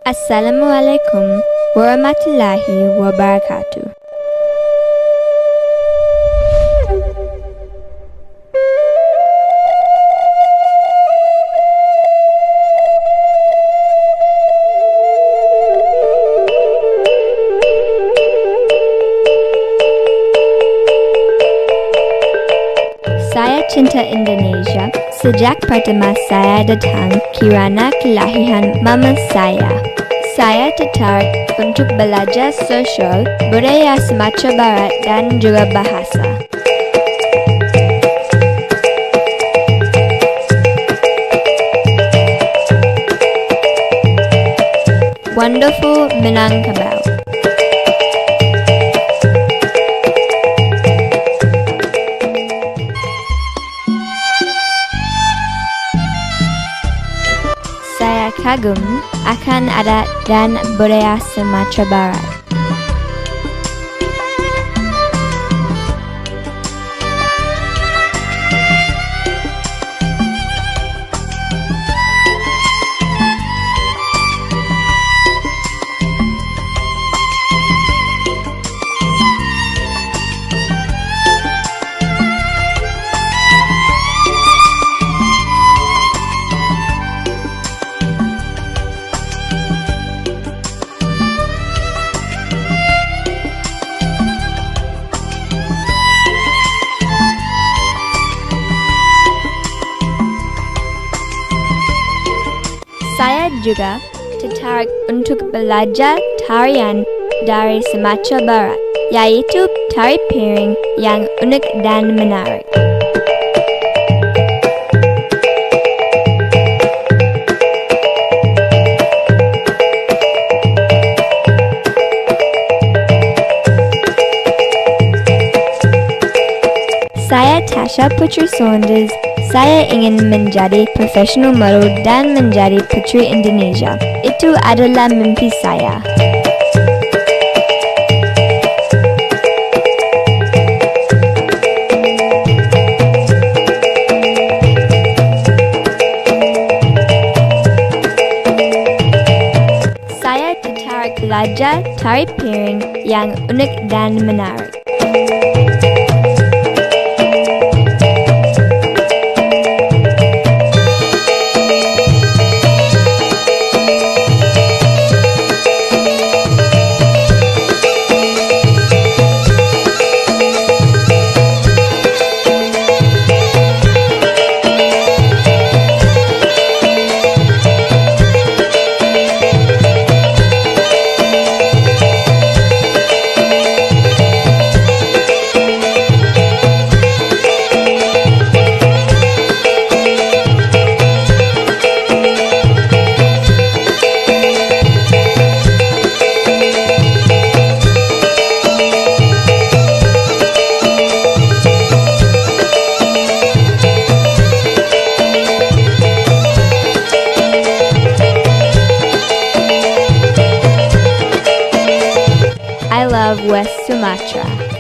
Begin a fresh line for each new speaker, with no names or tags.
Assalamualaikum warahmatullahi wabarakatuh. Saya cinta Indonesia sejak pertama saya datang kirana kelahiran mama saya. Saya tertarik untuk belajar sosial, budaya Sumatera Barat dan juga bahasa. Wonderful Minangkabau. Saya kagum akan adat dan budaya Sumatera Barat. Saya juga tertarik untuk belajar tarian dari Sumatera Barat, yaitu tari piring yang unik dan menarik. Saya Tasha Putri Saunders. Saya ingin menjadi profesional model dan menjadi Putri Indonesia. Itu adalah mimpi saya. Saya tertarik belajar tari piring yang unik dan menarik. I love West Sumatra.